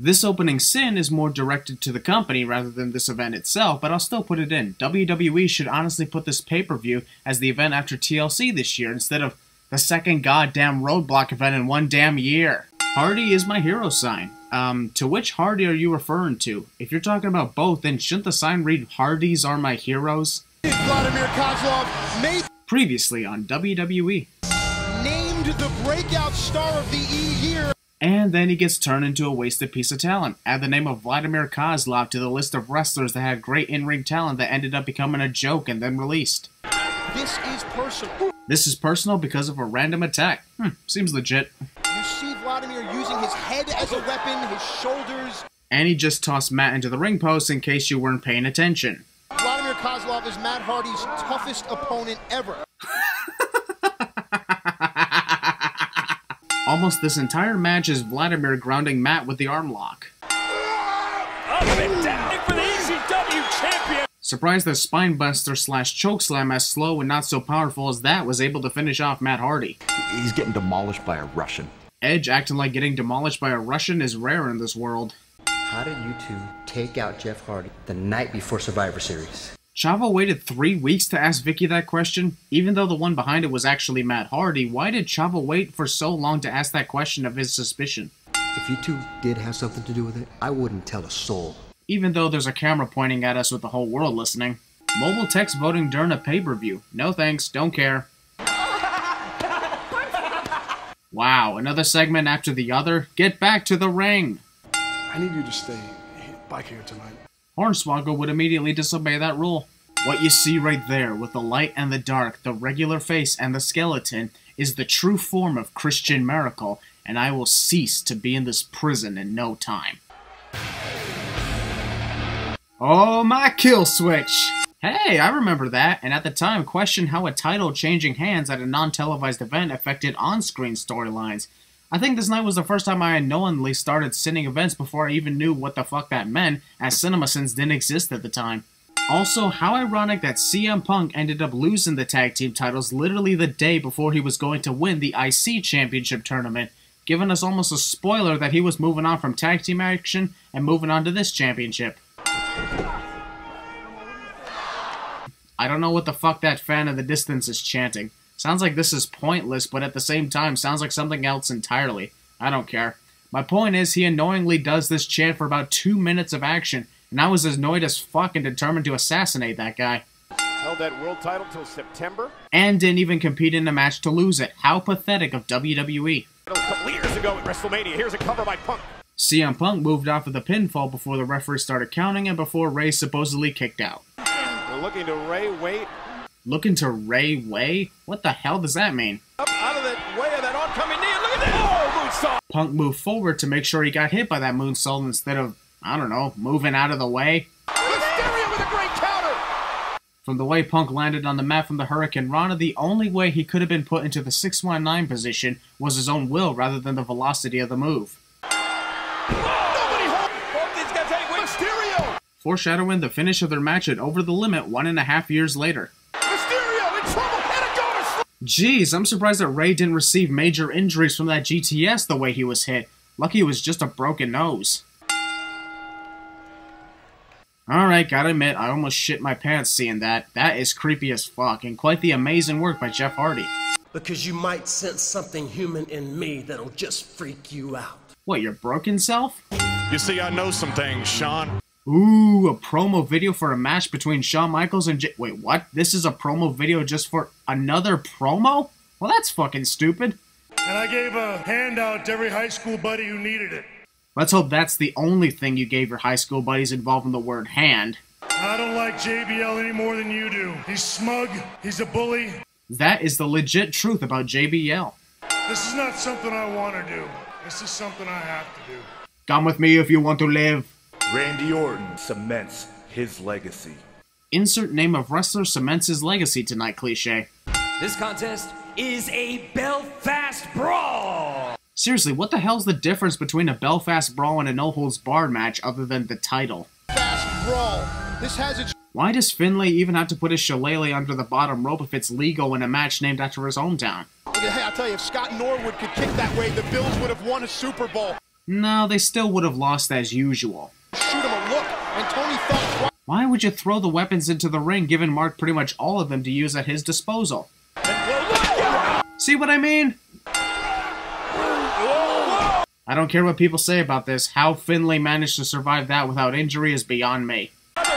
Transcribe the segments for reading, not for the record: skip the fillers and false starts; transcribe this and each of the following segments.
This opening sin is more directed to the company rather than this event itself, but I'll still put it in. WWE should honestly put this pay-per-view as the event after TLC this year instead of the second goddamn Roadblock event in one damn year. Hardy is my hero sign. To which Hardy are you referring to? If you're talking about both, then shouldn't the sign read Hardys are my heroes? Vladimir Kozlov previously on WWE. Named the breakout star of the year. And then he gets turned into a wasted piece of talent. Add the name of Vladimir Kozlov to the list of wrestlers that had great in-ring talent that ended up becoming a joke and then released. This is personal. This is personal because of a random attack. Seems legit. You see Vladimir using his head as a weapon, his shoulders. And he just tossed Matt into the ring post in case you weren't paying attention. Vladimir Kozlov is Matt Hardy's toughest opponent ever. Almost this entire match is Vladimir grounding Matt with the arm lock. Up and down for the ECW champion. Surprised that spinebuster slash chokeslam as slow and not so powerful as that was able to finish off Matt Hardy. He's getting demolished by a Russian. Edge acting like getting demolished by a Russian is rare in this world. How did you two take out Jeff Hardy the night before Survivor Series? Chavo waited 3 weeks to ask Vicky that question. Even though the one behind it was actually Matt Hardy, why did Chavo wait for so long to ask that question of his suspicion? If you two did have something to do with it, I wouldn't tell a soul. Even though there's a camera pointing at us with the whole world listening. Mobile text voting during a pay-per-view. No thanks, don't care. Wow, another segment after the other? Get back to the ring! I need you to stay back here tonight. Hornswoggle would immediately disobey that rule. What you see right there, with the light and the dark, the regular face and the skeleton, is the true form of Christian Maracle, and I will cease to be in this prison in no time. Oh, my kill switch! Hey, I remember that, and at the time questioned how a title changing hands at a non-televised event affected on-screen storylines. I think this night was the first time I unknowingly started sinning events before I even knew what the fuck that meant, as CinemaSins didn't exist at the time. Also, how ironic that CM Punk ended up losing the tag team titles literally the day before he was going to win the IC Championship tournament, giving us almost a spoiler that he was moving on from tag team action and moving on to this championship. I don't know what the fuck that fan in the distance is chanting. Sounds like this is pointless, but at the same time sounds like something else entirely. I don't care. My point is, he annoyingly does this chant for about 2 minutes of action, and I was as annoyed as fuck and determined to assassinate that guy. Held that world title till September. And didn't even compete in a match to lose it. How pathetic of WWE. A couple years ago at WrestleMania, here's a cover by Punk. CM Punk moved off of the pinfall before the referee started counting and before Ray supposedly kicked out. We're looking to Ray wait. Looking to Ray Way? What the hell does that mean? Up out of the way of that oncoming knee, and look at that! Oh, moonsault! Punk moved forward to make sure he got hit by that moonsault instead of, I don't know, moving out of the way. Hysteria with a great counter! From the way Punk landed on the mat from the Hurricane Rana, the only way he could have been put into the 619 position was his own will rather than the velocity of the move. Nobody holds both these guys anyway. Mysterio! Foreshadowing the finish of their match at Over the Limit 1.5 years later. Jeez, I'm surprised that Ray didn't receive major injuries from that GTS the way he was hit. Lucky it was just a broken nose. Alright, gotta admit, I almost shit my pants seeing that. That is creepy as fuck, and quite the amazing work by Jeff Hardy. Because you might sense something human in me that'll just freak you out. What, your broken self? You see, I know some things, Sean. Ooh, a promo video for a match between Shawn Michaels and Wait, what? This is a promo video just for another promo? Well, that's fucking stupid. And I gave a handout to every high school buddy who needed it. Let's hope that's the only thing you gave your high school buddies involving the word hand. I don't like JBL any more than you do. He's smug, he's a bully. That is the legit truth about JBL. This is not something I want to do. This is something I have to do. Come with me if you want to live. Randy Orton cements his legacy. Insert name of wrestler cements his legacy tonight, cliche. This contest is a Belfast Brawl! Seriously, what the hell's the difference between a Belfast Brawl and a no-holds-barred match other than the title? Fast Brawl. This has its... Why does Finlay even have to put his shillelagh under the bottom rope if it's legal in a match named after his hometown? Hey, I'll tell you, if Scott Norwood could kick that way, the Bills would have won a Super Bowl. No, they still would have lost as usual. Shoot him a look, and Tony thought... Why would you throw the weapons into the ring, giving Mark pretty much all of them to use at his disposal? See what I mean? I don't care what people say about this. How Finlay managed to survive that without injury is beyond me. Looks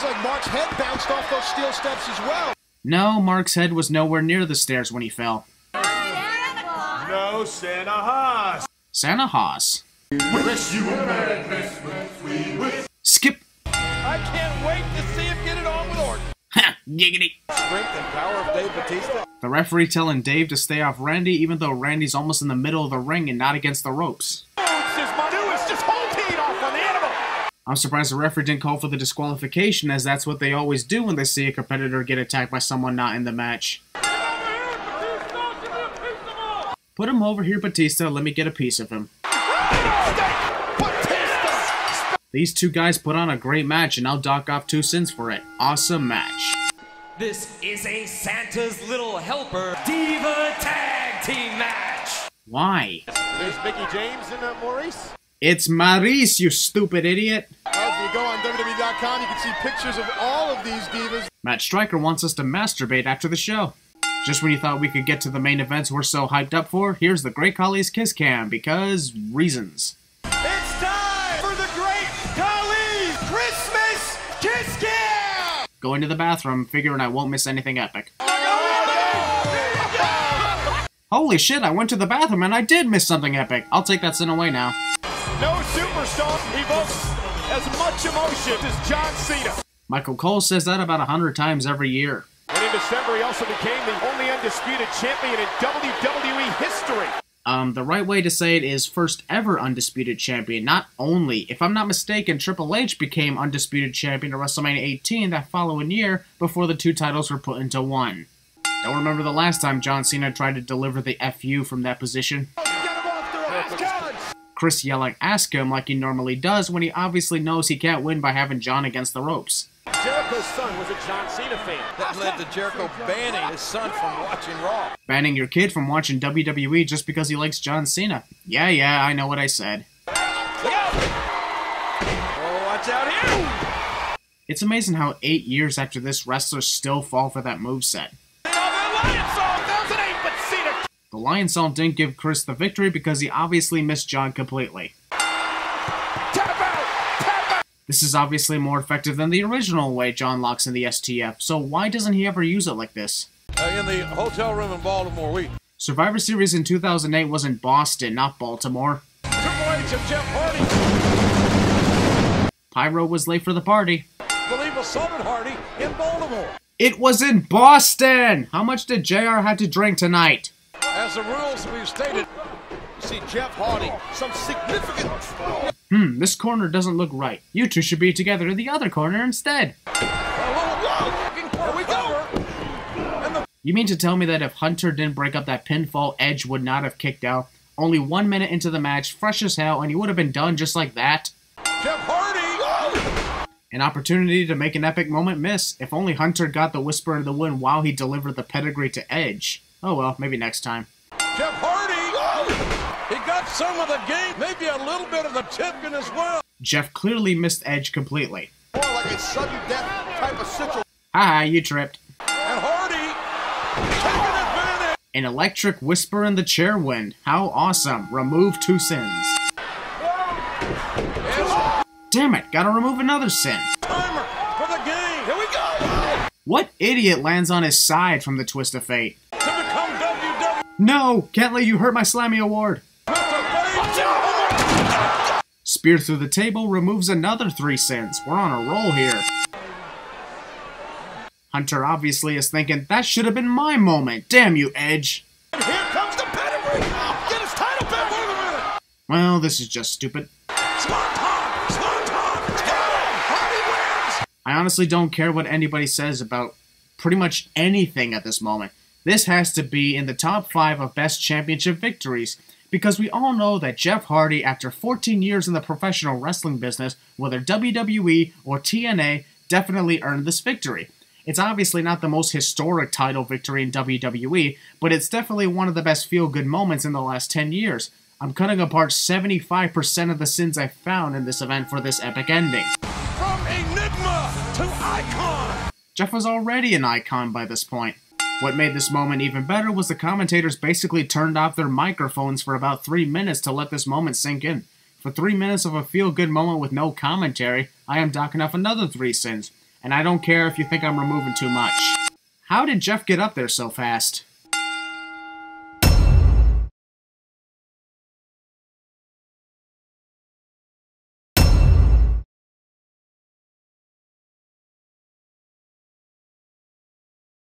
like Mark's head bounced off those steel steps as well. No, Mark's head was nowhere near the stairs when he fell. No, Santa Haas. Santa Haas. Wish you a Merry Christmas. Skip. I can't wait to see him get it on with Orton. Ha! Giggity. Strength and power of Dave Batista. The referee telling Dave to stay off Randy, even though Randy's almost in the middle of the ring and not against the ropes. I'm surprised the referee didn't call for the disqualification, as that's what they always do when they see a competitor get attacked by someone not in the match. Put him over here, Batista. Let me get a piece of him. These two guys put on a great match, and I'll dock off 2 cents for it. Awesome match. This is a Santa's Little Helper Diva Tag Team match. Why? There's Mickey James and Maurice. It's Maurice, you stupid idiot. If you go on WWE.com, you can see pictures of all of these divas. Matt Stryker wants us to masturbate after the show. Just when you thought we could get to the main events we're so hyped up for, here's the Great Khali's Kiss Cam, because reasons. It's time for the Great Khali's Christmas Kiss Cam! Going to the bathroom, figuring I won't miss anything epic. Holy shit, I went to the bathroom and I did miss something epic. I'll take that sin away now. No superstar evokes as much emotion as John Cena. Michael Cole says that about 100 times every year. And in December, he also became the only undisputed champion in WWE history. The right way to say it is first ever undisputed champion, not only. If I'm not mistaken, Triple H became undisputed champion at WrestleMania 18 that following year before the 2 titles were put into 1. Don't remember the last time John Cena tried to deliver the FU from that position. Chris yelling "ask him" like he normally does when he obviously knows he can't win by having John against the ropes. Jericho's son was a John Cena fan. That led to Jericho banning his son from watching Raw. Banning your kid from watching WWE just because he likes John Cena. Yeah, I know what I said. Look out! Oh, watch out here! It's amazing how 8 years after this, wrestlers still fall for that moveset. The Lion Song didn't give Chris the victory because he obviously missed John completely. Tap out! This is obviously more effective than the original way John locks in the STF, so why doesn't he ever use it like this? In the hotel room in Baltimore, Survivor Series in 2008 was in Boston, not Baltimore. Triple H and Jeff Hardy. Pyro was late for the party. Believe a Southern Hardy in Baltimore. It was in Boston! How much did JR have to drink tonight? As the rules we've stated, see Jeff Hardy, some significant... This corner doesn't look right. You two should be together in the other corner instead. Here we go! You mean to tell me that if Hunter didn't break up that pinfall, Edge would not have kicked out? Only 1 minute into the match, fresh as hell, and he would have been done just like that? Jeff Hardy! An opportunity to make an epic moment miss. If only Hunter got the whisper in the wind while he delivered the pedigree to Edge. Oh well, maybe next time. Jeff Hardy! He got some of the game, maybe a little bit of the tip-in as well. Jeff clearly missed Edge completely. More like a sudden death type of situation. Haha, you tripped. And Hardy taking advantage. An electric whisper in the chair wind. How awesome. Remove 2 sins. Yes. Damn it, gotta remove another sin. Timer for the game. Here we go. What idiot lands on his side from the Twist of Fate? To become WWE. No! Can't let you hurt my Slammy Award! Spear through the table removes another 3 sins. We're on a roll here. Hunter obviously is thinking, that should have been my moment. Damn you, Edge. And here comes the pedigree. Get his title back. Wait a minute. Well, this is just stupid. Swanton! Let's go! Hardy wins. I honestly don't care what anybody says about pretty much anything at this moment. This has to be in the top 5 of best championship victories, because we all know that Jeff Hardy, after 14 years in the professional wrestling business, whether WWE or TNA, definitely earned this victory. It's obviously not the most historic title victory in WWE, but it's definitely one of the best feel-good moments in the last 10 years. I'm cutting apart 75% of the sins I found in this event for this epic ending. From enigma to icon! Jeff was already an icon by this point. What made this moment even better was the commentators basically turned off their microphones for about 3 minutes to let this moment sink in. For 3 minutes of a feel-good moment with no commentary, I am docking off another 3 sins. And I don't care if you think I'm removing too much. How did Jeff get up there so fast?